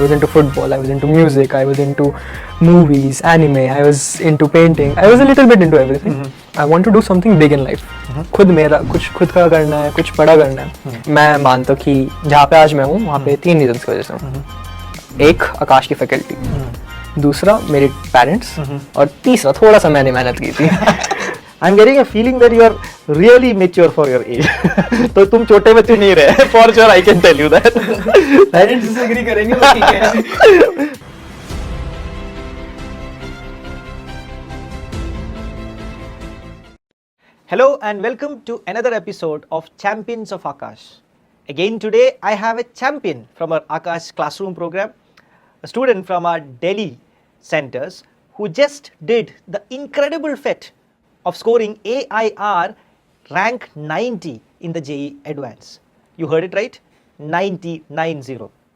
was into football, I was into music, I was into movies, anime, I was into painting, I was a little bit into everything. I want to do something big in life. खुद मेरा कुछ खुद का करना है, कुछ बड़ा करना है. मैं मानता हूँ कि जहाँ पे आज मैं हूँ वहाँ पे 3 रीजंस की वजह से हूँ. एक, आकाश की फैकल्टी, दूसरा मेरे पेरेंट्स, और तीसरा थोड़ा सा मैंने मेहनत की थी. I'm getting a feeling that you are really mature for your age. तो तुम छोटे बच्चे नहीं रहे. For sure, I can tell you that. Parents disagree करेंगे तो ठीक है. Hello and welcome to another episode of Champions of Akash. Again today I have a champion from our Akash classroom program, a student from our Delhi centers who just did the incredible feat of scoring AIR rank 90 in the JEE Advance. You heard it right? 90,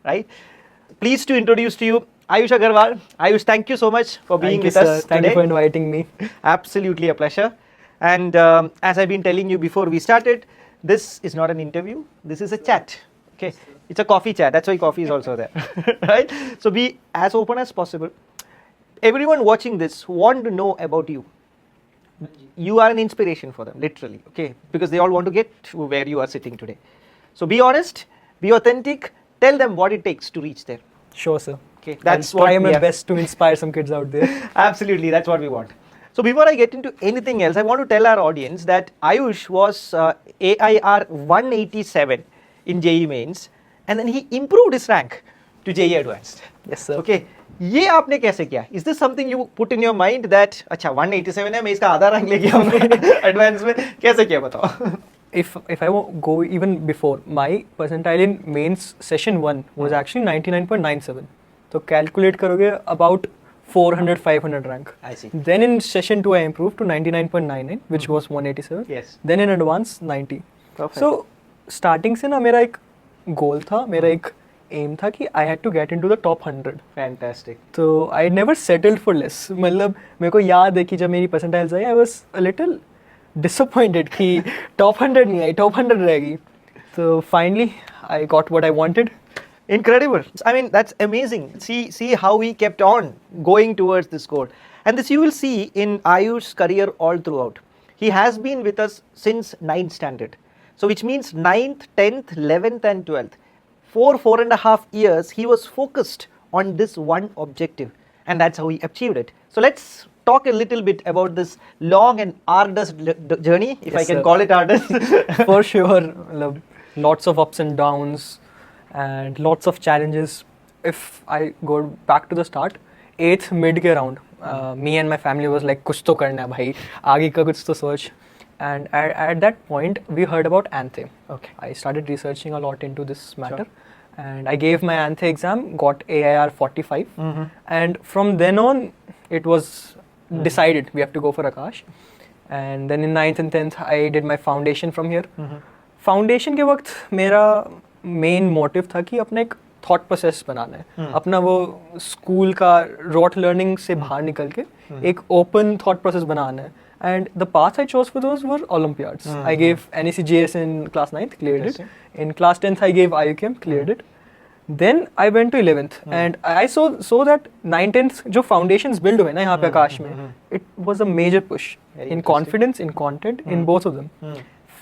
right? Pleased to introduce to you Ayush Agarwal. Ayush, thank you so much for being with us today. Thank you for inviting me. Absolutely a pleasure. And as I've been telling you before we started, this is not an interview, this is a chat. Okay, it's a coffee chat, that's why coffee is also there. Right? So be as open as possible. Everyone watching this want to know about you. You are an inspiration for them, literally, okay? Because they all want to get to where you are sitting today. So be honest, be authentic, tell them what it takes to reach there. Sure, sir. Okay, that's I'll try my best to inspire some kids out there. Absolutely, that's what we want. So before I get into anything else, I want to tell our audience that Ayush was AIR 187 in JEE Mains, and then he improved his rank to JEE Advanced. Yes, sir. Okay. ये आपने कैसे किया? Is this something you put in your mind that अच्छा 187 है, मैं इसका आधा rank लेके आऊँगा एडवांस में, कैसे किया बताओ? If I go even before, my percentile in mains session 1 was actually 99.97. तो calculate करोगे about 400-500 rank. I see. Then in session 2 I improved to 99.99, which was 187. Yes. Then in advance 90. Perfect. So starting से ना मेरा एक goal था, मेरा एक aim था कि I had to get into the top 100. Fantastic. तो I never settled for less. मतलब मेरे को याद है कि जब मेरी percentiles I, I was a little disappointed कि top 100 नहीं आई, top 100 रह गई. So finally I got what I wanted. Incredible. I mean, that's amazing. See how he kept on going towards this goal. And this you will see in Ayush's career all throughout. He has been with us since 9th standard. So which means 9th, 10th, 11th and 12th. 4.5 years he was focused on this one objective. And that's how he achieved it. So let's talk a little bit about this long and arduous journey, if Yes, I can sir. call it arduous. For sure, मतलब lots of ups and downs and lots of challenges. If I go back to the start, 8th mid के round, me and my family was like कुछ तो करना है भाई, आगे का कुछ तो सोच. And at that point we heard about ANTHE. Okay. I started researching a lot into this matter. Sure. And I gave my ANTHE exam, got AIR 45. And from then on it was decided we have to go for Akash. And then in 9th and 10th I did my foundation from here. Foundation के वक्त मेरा main motive था कि अपना एक thought process बनाना है, अपना वो स्कूल का रॉट लर्निंग से बाहर निकल के एक ओपन थॉट प्रोसेस बनाना है. And the path I chose for those were Olympiads. I gave NECGS in class 9th, cleared it. In class 10th I gave IUCAM, cleared it. Then I went to 11th and I saw that 9th जो foundations build हुए ना यहाँ पे आकाश में, it was a major push in confidence, in content, in both of them.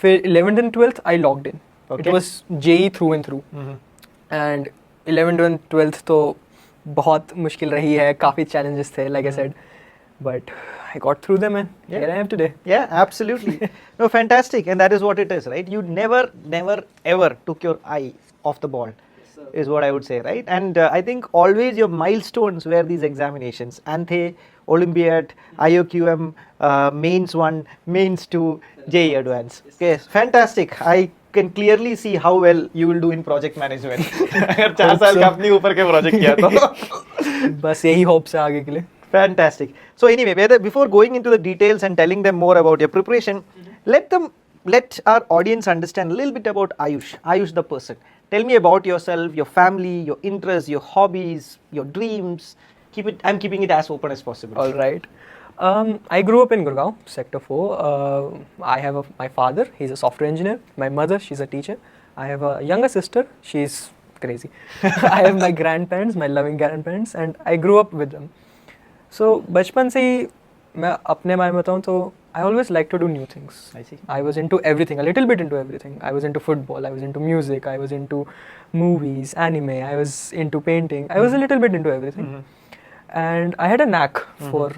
फिर 11th and 12th I logged in. Okay. It was JEE through and through. And 11th and 12th तो बहुत मुश्किल रही है, काफ़ी challenges थे, like I said, but I got through them and here I am today. Yeah, absolutely. No, fantastic. And that is what it is, right? You never ever took your eye off the ball, is what I would say, right? And I think always your milestones were these examinations. ANTHE, Olympiad, IOQM, Mains 1, Mains 2, JEE Advance. Okay, fantastic. I can clearly see how well you will do in project management. अगर 4 साल का अपने ऊपर के project किया तो बस यही hopes है आगे के लिए. Fantastic. So anyway, before going into the details and telling them more about your preparation, let our audience understand a little bit about Ayush the person. Tell me about yourself, your family, your interests, your hobbies, your dreams. I'm keeping it as open as possible. All right. I grew up in Gurgaon, Sector 4. I have my father, he's a software engineer. My mother, she's a teacher. I have a younger sister, she's crazy. I have my grandparents, my loving grandparents, and I grew up with them. So बचपन से ही मैं अपने बारे में बताऊँ तो I always like to do new things. I see. I was into everything, a little bit into everything. I was into football, I was into music, I was into movies, anime, I was into painting. I was a little bit into everything. And I had a knack for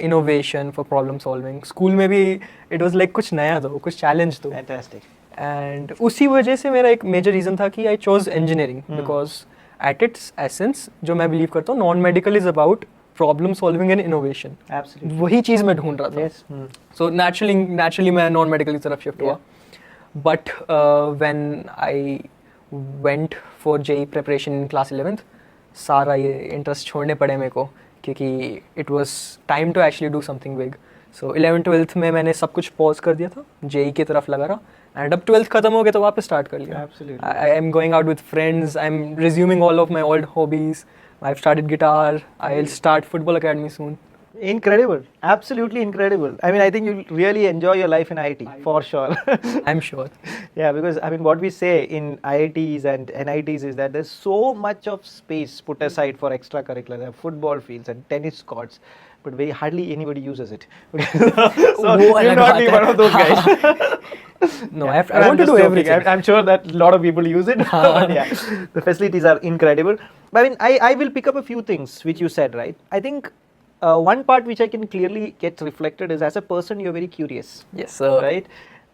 innovation, for problem solving. School में भी it was like कुछ नया दो, कुछ challenge दो. Fantastic. And उसी वजह से मेरा एक major reason था कि I chose engineering because at its essence जो मैं believe करता हूँ non-medical is about problem solving and innovation. Absolutely. वही चीज़ मैं ढूंढ रहा था. Yes. So naturally मैं non-medical की तरफ shift हुआ. But when I went for JEE preparation in class 11th, सारा ये interest छोड़ने पड़े मेरे को क्योंकि it was time to actually do something big. So 11th 12th में मैंने सब कुछ pause कर दिया था, JEE की तरफ लगा रहा and अब 12th खत्म हो गया तो वापस start कर लिया. Absolutely. I am going out with friends, I'm resuming all of my old hobbies. I've started guitar, I'll start football academy soon. Incredible. Absolutely incredible. I mean, I think you'll really enjoy your life in IIT, for sure. I'm sure. Yeah, because I mean, what we say in IITs and NITs is that there's so much of space put aside for extracurricular. There are football fields and tennis courts, but very hardly anybody uses it. So you'll not be one of those guys. No, Yeah. I want to do joking. everything. I'm sure that a lot of people use it. But yeah, the facilities are incredible. But I mean, I will pick up a few things which you said, right? I think one part which I can clearly get reflected is as a person, you're very curious. Yes, sir. Right?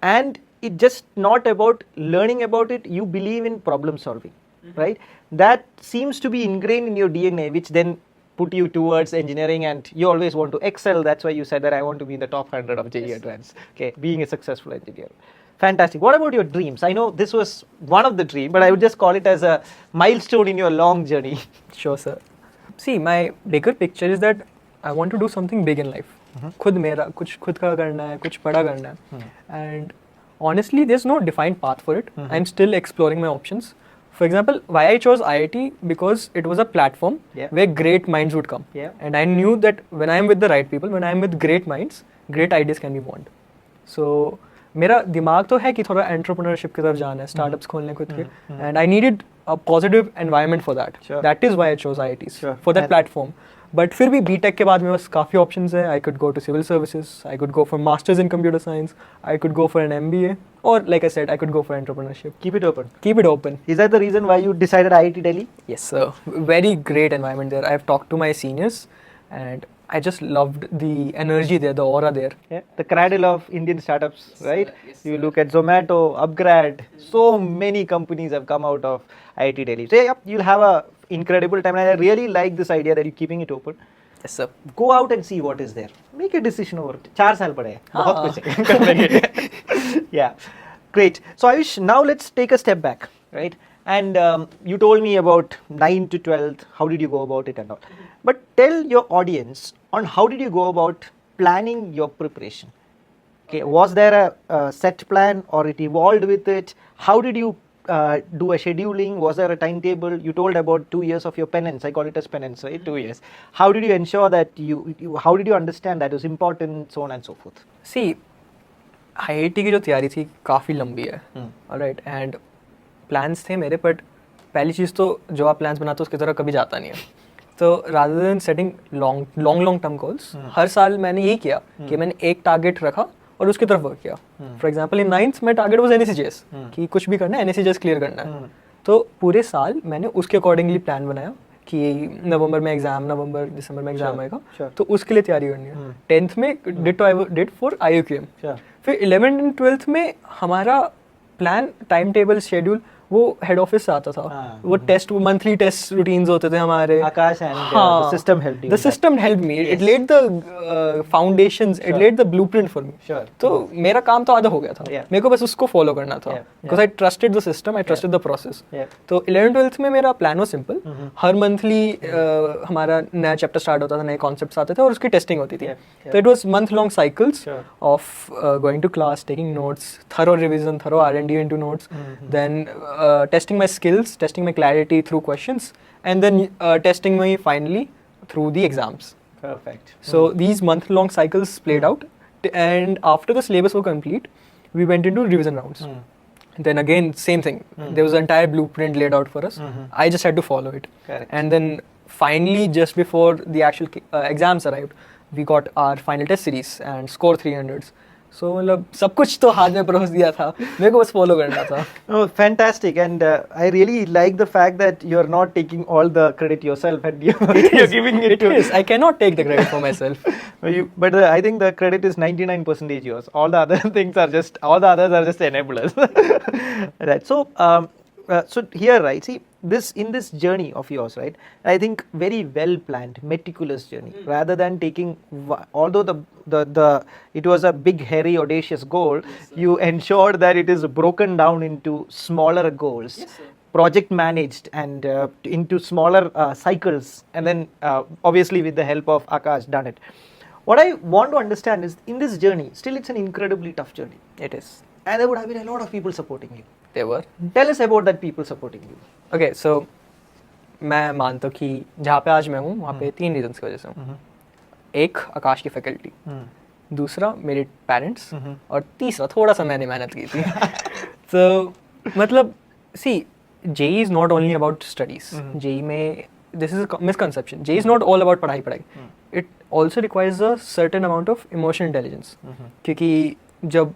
And it just not about learning about it, you believe in problem solving, right? That seems to be ingrained in your DNA, which then put you towards engineering, and you always want to excel. That's why you said that I want to be in the top 100 of JEE Advanced. Okay, being a successful engineer. Fantastic. What about your dreams? I know this was one of the dreams, but I would just call it as a milestone in your long journey. Sure, sir. See, my bigger picture is that I want to do something big in life. खुद मेरा कुछ खुद का करना है, कुछ बड़ा करना है. And honestly, there's no defined path for it. I'm still exploring my options. For example, why I chose IIT, because it was a platform where great minds would come. And I knew that when I'm with the right people, when I'm with great minds, great ideas can be born. So मेरा दिमाग तो है कि थोड़ा entrepreneurship की तरफ जाना है, startups खोलने खुद के. And I needed a positive environment for that. That is why I chose IITs, for that platform. But फिर भी BTech के बाद मेरे पास काफ़ी options है. I could go to civil services, I could go for masters in computer science, I could go for an MBA, or like I said, I could go for entrepreneurship. Keep it open. Keep it open. Is that the reason why you decided IIT Delhi? Yes, sir. Very great environment there. I've talked to my seniors, and I just loved the energy there, the aura there. Yeah, the cradle of Indian startups, right? You look at Zomato, Upgrad, so many companies have come out of IIT Delhi. So yeah, you'll have a incredible time, and I really like this idea that you're keeping it open. Yes, sir. Go out and see what is there. Make a decision over it. 4 साल पड़े हैं, बहुत कुछ है करने के लिए. Yeah, great. So Ayush, now let's take a step back, right? And you told me about 9 to 12th, how did you go about it and all. But tell your audience on how did you go about planning your preparation. Okay, was there a set plan or it evolved with it? How did you do a scheduling? Was there a timetable? You told about 2 years of your penance. I call it as penance, right? 2 years. How did you ensure that how did you understand that it was important, so on and so forth? See, IIT की जो तैयारी थी काफ़ी लंबी है. Alright, and plans थे मेरे, but पहली चीज़ तो जो आप plans बनाते हो उसकी तरह कभी जाता नहीं है. तो rather than setting long term goals, हर साल मैंने यही किया कि मैंने एक टारगेट रखा और उसकी तरफ वर्क किया. फॉर एग्जाम्पल इन 9th में टारगेट वाज NSCJS कि कुछ भी करना है, NSCJS क्लियर करना है. तो पूरे साल मैंने उसके अकॉर्डिंगली प्लान बनाया कि नवंबर में एग्जाम, नवंबर दिसंबर में एग्जाम आएगा, तो उसके लिए तैयारी करनी है. 10th में डिड फॉर IUQM. फिर 11th एंड 12th में हमारा प्लान, टाइम टेबल, शेड्यूल वो हेड ऑफिस से आता था. वो टेस्ट, मंथली टेस्ट रूटीन्स होते थे हमारे. Akash and the system helped you. The system helped me. It laid the foundations, it laid the blueprint for me. तो मेरा काम तो आधा हो गया था. मेरे को बस उसको फॉलो करना था because I trusted the system, I trusted the process. तो 11th 12th में मेरा plan was simple. Her monthly हमारा नया चैप्टर स्टार्ट होता था, नए कॉन्सेप्ट्स आते थे और उसकी टेस्टिंग होती थी. तो it was month long cycles of going to class, taking notes, thorough revision, thorough R&D into notes, then testing my skills, testing my clarity through questions, and then testing me finally through the exams. Perfect. So these month-long cycles played out, and after the syllabus was complete, we went into revision rounds. Then again, same thing. There was an entire blueprint laid out for us. I just had to follow it. Correct. And then finally, just before the actual exams arrived, we got our final test series and score 300s. So मतलब सब कुछ तो हाथ में परोस दिया था, मेरे को बस follow करना था. Oh, fantastic. And I really like the fact that you're not taking all the credit yourself and you're giving it to... Yes, I cannot take the credit for myself. But I think the credit is 99% yours. All the other things are just, all the others are just enablers. Right. So, so here, right, see, in this journey of yours, right, I think very well planned, meticulous journey, rather than taking, although it was a big, hairy, audacious goal, you ensured that it is broken down into smaller goals. Yes, sir. Project managed and into smaller cycles, and then obviously with the help of Akash done it. What I want to understand is, in this journey, still it's an incredibly tough journey. It is. And there would have been a lot of people supporting you. They were. Tell us about that people supporting you. Okay, so मैं मानता हूँ कि जहाँ पे आज मैं हूँ वहाँ पे 3 रीजंस की वजह से हूँ. एक, आकाश की फैकल्टी, दूसरा मेरे पेरेंट्स, और तीसरा थोड़ा सा मैंने मेहनत की थी. तो मतलब सी, JEE is not only about studies. JEE में, this is a misconception. JEE is not all about पढ़ाई. It also requires a certain amount of emotional intelligence. क्योंकि जब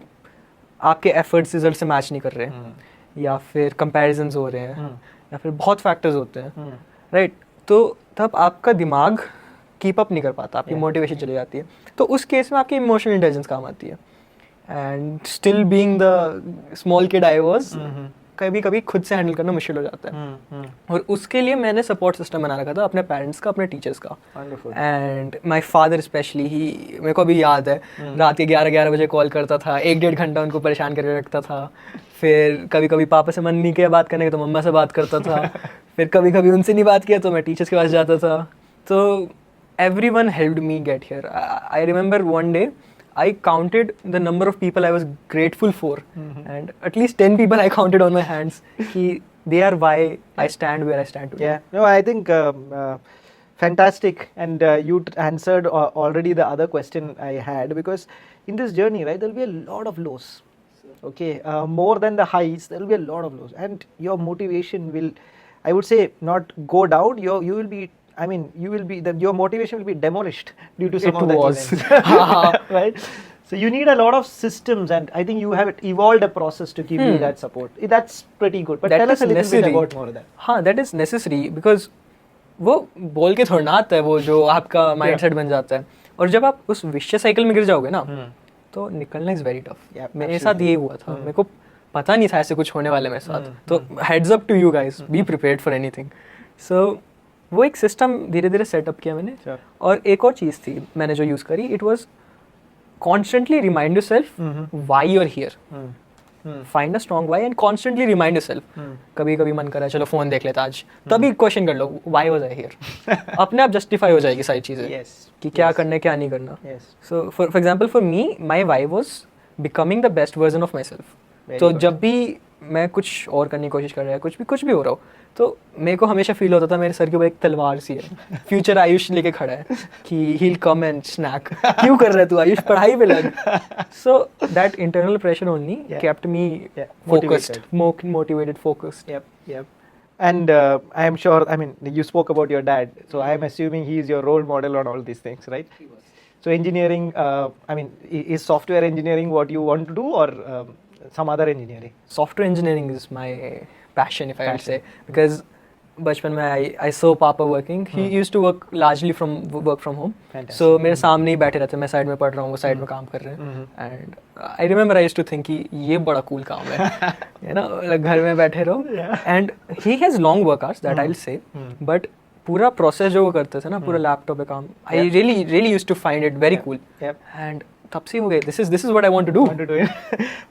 आपके efforts रिजल्ट से मैच नहीं कर रहे हैं, या फिर comparisons हो रहे हैं, या फिर बहुत फैक्टर्स होते हैं, राइट, तो तब आपका दिमाग कीप अप नहीं कर पाता, आपकी मोटिवेशन चली जाती है. तो उस केस में आपकी इमोशनल इंटेलिजेंस काम आती है. And still being the small kid I was, कभी कभी खुद से हैंडल करना मुश्किल हो जाता है. और उसके लिए मैंने सपोर्ट सिस्टम बना रखा था, अपने पेरेंट्स का, अपने टीचर्स का. एंड माय फादर स्पेशली, ही मेरे को अभी याद है, रात के 11 बजे कॉल करता था, 1-1.5 घंटा उनको परेशान करके रखता था. फिर कभी कभी पापा से मन नहीं किया बात करने का तो मम्मा से बात करता था. फिर कभी कभी उनसे नहीं बात किया तो मैं टीचर्स के पास जाता था. तो everyone helped me get here. I remember one day I counted the number of people I was grateful for, and at least 10 people I counted on my hands. They are why I stand where I stand today. Yeah, no, I think fantastic, and you answered already the other question I had, because in this journey, right, there will be a lot of lows. Okay, more than the highs, there will be a lot of lows, and your motivation will, I would say, not go down. You will be, I mean, your motivation will be demolished due to some of the events. Right? So you need a lot of systems, and I think you have evolved a process to give you that support. That's pretty good. But tell us a little bit about more of that. हाँ, that is necessary, because वो बोल के थोड़ा ना आता है, वो जो आपका माइंडसेट बन जाता है. और जब आप उस विशेष साइकिल में गिर जाओगे ना, तो निकलना इज वेरी टफ. मेरे साथ ये हुआ था, मेरे को पता नहीं था ऐसे कुछ होने वाले मेरे साथ. तो heads up to you guys, be prepared for anything. So वो एक सिस्टम धीरे धीरे सेटअप किया मैंने. और एक और चीज़ थी मैंने जो यूज़ करी, it was constantly remind yourself why you are here. Find a strong why and constantly remind yourself. कभी कभी मन करा चलो फ़ोन देख लेता आज, तभी क्वेश्चन कर लो व्हाई वाज आई हियर. अपने आप जस्टिफाई हो जाएगी सारी चीज़ें कि क्या करना है क्या नहीं करना. So for example for me, my why was becoming the best version of my self. तो जब भी मैं कुछ और करने की कोशिश कर रहा है, कुछ भी हो रहा हो, तो मेरे को हमेशा फील होता था मेरे सर के ऊपर एक तलवार सी है, फ्यूचर आयुष लेके खड़ा है कि he'll come and snack. क्यों कर रहा है तू आयुष, पढ़ाई पे लग. So that internal pressure only kept me focused, motivated, focused. Yep. And I am sure, I mean, you spoke about your dad, so I am assuming he is your role model on all these things, right? He was. So engineering, I mean, is software engineering what you want to do, or some other engineering? Software engineering is my passion, if I would say, because बचपन में I saw Papa working. He used to work largely from home. Fantastic. So मेरे सामने ही बैठे रहते, मैं side में पढ़ रहा हूँ, वो साइड में काम कर रहे हैं. And I remember I used to think कि ये बड़ा cool काम है, you know, घर में बैठे रहो. And he has long work hours, that I'll say, but पूरा प्रोसेस जो वो करते थे ना, पूरा लैपटॉप पे काम, I really used to find it very cool. And तब से हो गए, this is what I want to do.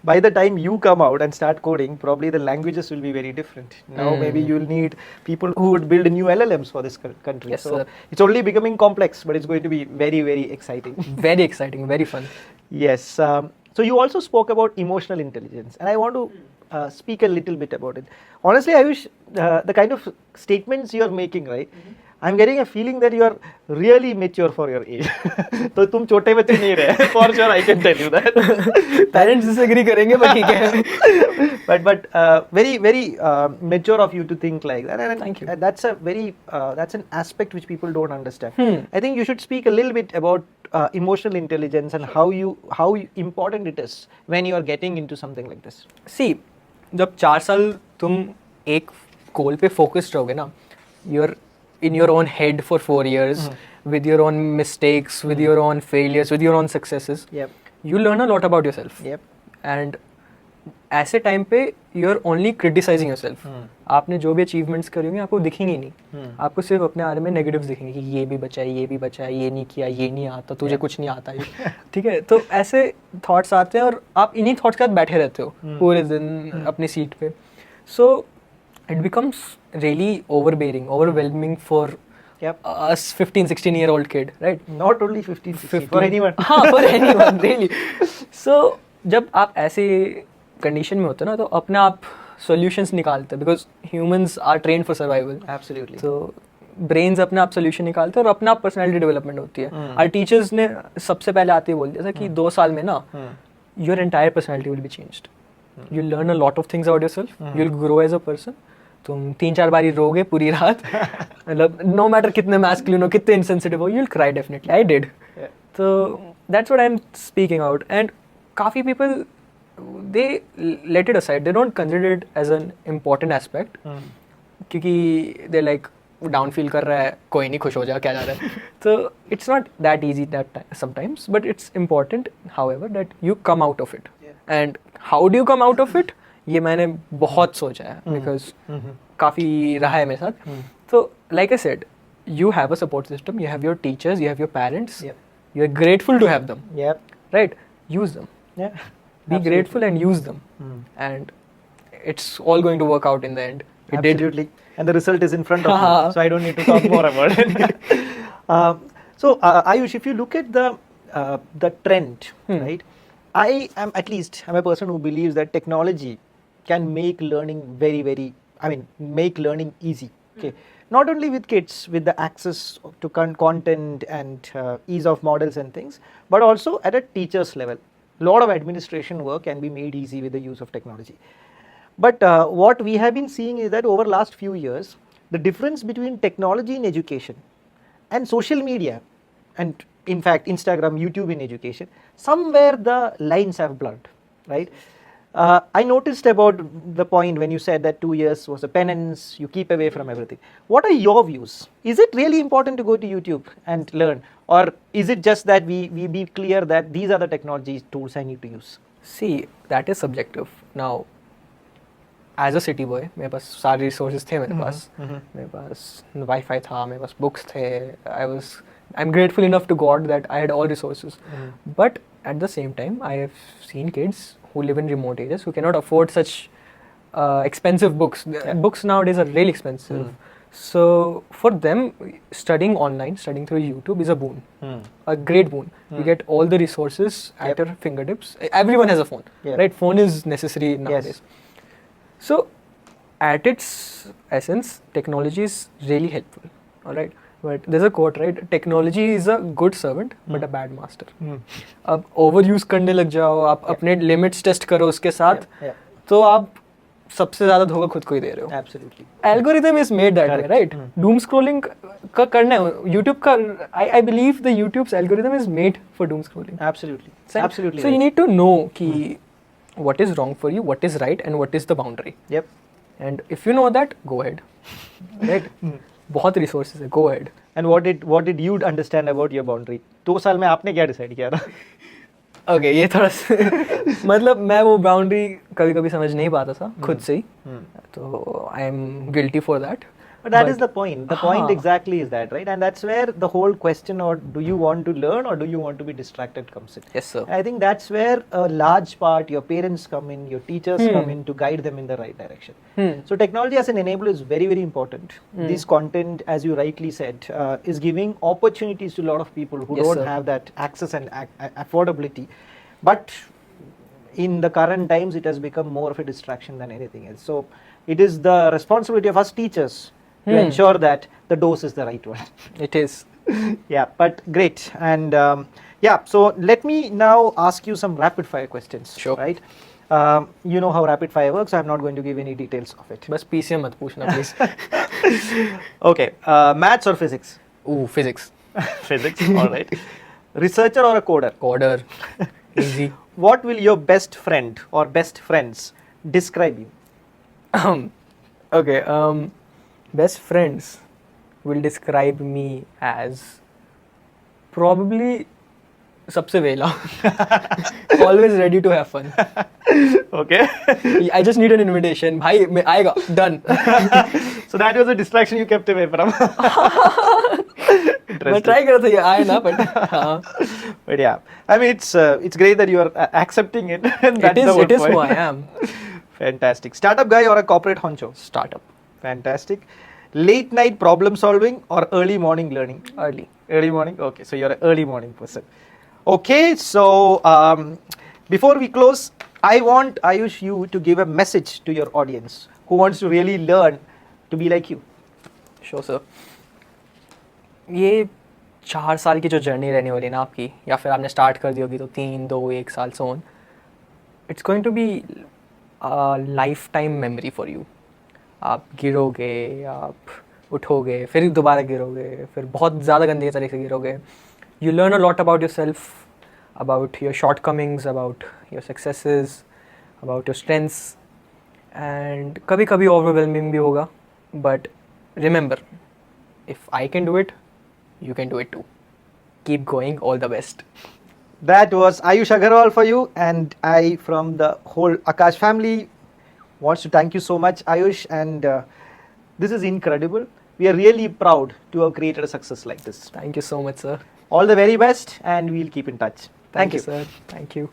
By the time you come out and start coding, probably the languages will be very different. Now maybe you'll need people who would build new LLMs for this country. Yes, so sir. It's only becoming complex, but it's going to be very, very exciting. Very exciting, very fun. Yes. So you also spoke about emotional intelligence, and I want to speak a little bit about it. Honestly, I wish the kind of statements you're making, right? I'm getting a feeling that you are really mature for your age. तो तुम छोटे बच्चे नहीं रहे. For sure, I can tell you that. Parents disagree करेंगे, but ठीक है. but very mature of you to think like that. And Thank you. That's a very that's an aspect which people don't understand. I think you should speak a little bit about emotional intelligence and how important it is when you are getting into something like this. See, जब 4 साल तुम एक गोल पे focused रहोगे ना, you're in your own head for 4 years with your own mistakes, with your own failures, with your own successes. Yep. You learn a lot about yourself. Yep. And ऐसे time पे you're only criticizing yourself. आपने जो भी achievements करी होंगी आपको दिखेंगी नहीं. आपको सिर्फ अपने बारे में negatives दिखेंगे कि ये भी बचा है, ये भी बचा है, ये नहीं किया, ये नहीं आता, तुझे कुछ नहीं आता है. ठीक है, तो ऐसे thoughts आते हैं और आप इन्हीं thoughts के साथ बैठे रहते हो पूरे दिन अपनी सीट पे. So it becomes really overwhelming for us 15-16-year-old kid, right? Not only 15, for anyone. हाँ, for anyone, really. So जब आप ऐसे कंडीशन में होते हो ना, तो अपने आप सॉल्यूशंस निकालते हैं, because humans are trained for survival. Absolutely. तो ब्रेन्स अपने आप सोल्यूशन निकालते हैं और अपने आप पर्सनैलिटी डेवलपमेंट होती है. और टीचर्स ने सबसे पहले आते ही बोल दिया था कि 2 साल में ना your entire personality will be changed. You learn a lot of things about yourself, you will grow as a person. तुम 3-4 बारी रोगे पूरी रात, मतलब नो मैटर कितने मैस्कुलिन हो, कितने इंसेंसिटिव हो, you will cry definitely. I did. तो that's what I am speaking out. And काफ़ी people they let it aside, they don't consider it as an important aspect, क्योंकि they like डाउन फील कर रहा है, कोई नहीं, खुश हो जा, क्या जा रहा है. तो it's not that easy that sometimes, but it's important however that you come out of it. And how do you come out of it, ये मैंने बहुत सोचा है, because काफ़ी रहा है मेरे साथ. तो like I said, you have a support system, you have your teachers, you have your parents, you are grateful to have them. Right, use them. Be grateful and use them, and it's all going to work out in the end. It Absolutely. And the result is in front of you, so I don't need to talk more about it. So Ayush, if you look at the trend, right? I'm a person who believes that technology can make learning make learning easy. Okay, not only with kids with the access to content and ease of models and things, but also at a teacher's level. Lot of administration work can be made easy with the use of technology. But what we have been seeing is that over last few years, the difference between technology in education and social media, and in fact Instagram, YouTube in education, somewhere the lines have blurred, right? I noticed about the point when you said that 2 years was a penance, you keep away from everything. What are your views? Is it really important to go to YouTube and learn, or is it just that we be clear that these are the technology tools I need to use? See, that is subjective. Now, as a city boy, मेरे पास सारे resources थे मेरे पास Wi-Fi था, मेरे पास books थे. I'm grateful enough to God that I had all resources. But at the same time, I have seen kids who live in remote areas who cannot afford such expensive books. Books nowadays are really expensive. So for them, studying online, studying through YouTube is a boon, a great boon. You get all the resources at your fingertips. Everyone has a phone, right? Phone is necessary nowadays. So at its essence, technology is really helpful, all right? But there's a quote, right? Technology is a good servant, but a bad master. अब overuse करने लग जाओ, आप अपने limits test करो उसके साथ, तो आप सबसे ज़्यादा धोखा खुद को ही दे रहे हो. Absolutely. Algorithm is made that way, right? Doom scrolling का करना है, YouTube का, I believe the YouTube's algorithm is made for doom scrolling. Absolutely. Absolutely. So you need to know कि what is wrong for you, what is right, and what is the boundary. Yep. And if you know that, go ahead. Right? बहुत resources है, go ahead. And what did you understand about your boundary? 2 साल में आपने क्या decide किया था? Okay, ये थोड़ा मतलब मैं वो boundary कभी-कभी समझ नहीं पाता था खुद से ही, तो I am guilty for that. But that is the point. The point exactly is that, right? And that's where the whole question of do you want to learn or do you want to be distracted comes in. Yes, sir. I think that's where a large part, your parents come in, your teachers come in to guide them in the right direction. So technology as an enabler is very, very important. This content, as you rightly said, is giving opportunities to a lot of people who don't have that access and affordability. But in the current times, it has become more of a distraction than anything else. So it is the responsibility of us teachers to ensure that the dose is the right one. It is. Yeah, but great. And yeah, so let me now ask you some rapid fire questions. Sure. Right? You know how rapid fire works. I'm not going to give any details of it. बस PCM मत पूछना please. Okay, maths or physics? Ooh, physics. Physics, all right. Researcher or a coder? Coder. Easy. What will your best friend or best friends describe you? Okay. Best friends will describe me as probably सबसे वेला. Always ready to have fun. Okay. I just need an invitation. भाई मैं आएगा. Done. So that was a distraction you kept away from. मैं try कर रहा था ये आए ना but हाँ. But yeah, I mean it's great that you are accepting it. And It that's the is whole who I point. am. Fantastic. Startup guy or a corporate honcho? Startup. Fantastic. Late night problem solving or early morning learning? Early. Early morning? Okay, so you're an early morning person. Okay, so before we close, I want Ayush you to give a message to your audience who wants to really learn to be like you. Sure sir. ये 4 साल की जो journey रहने वाली है ना आपकी, या फिर आपने स्टार्ट कर दी होगी तो 3, 2, 1 साल soon, it's going to be lifetime memory for you. आप गिरोगे, आप उठोगे, फिर दोबारा गिरोगे, फिर बहुत ज़्यादा गंदे तरीके से गिरोगे. You learn a lot about yourself, about your shortcomings, about your successes, about your strengths, and कभी कभी overwhelming भी होगा. But remember, if I can do it, you can do it too. Keep going. All the best. That was Ayush Agarwal for you, and I from the whole Akash family wants to thank you so much, Ayush, and this is incredible. We are really proud to have created a success like this. Thank you so much, sir. All the very best, and we'll keep in touch. Thank you. Sir. Thank you.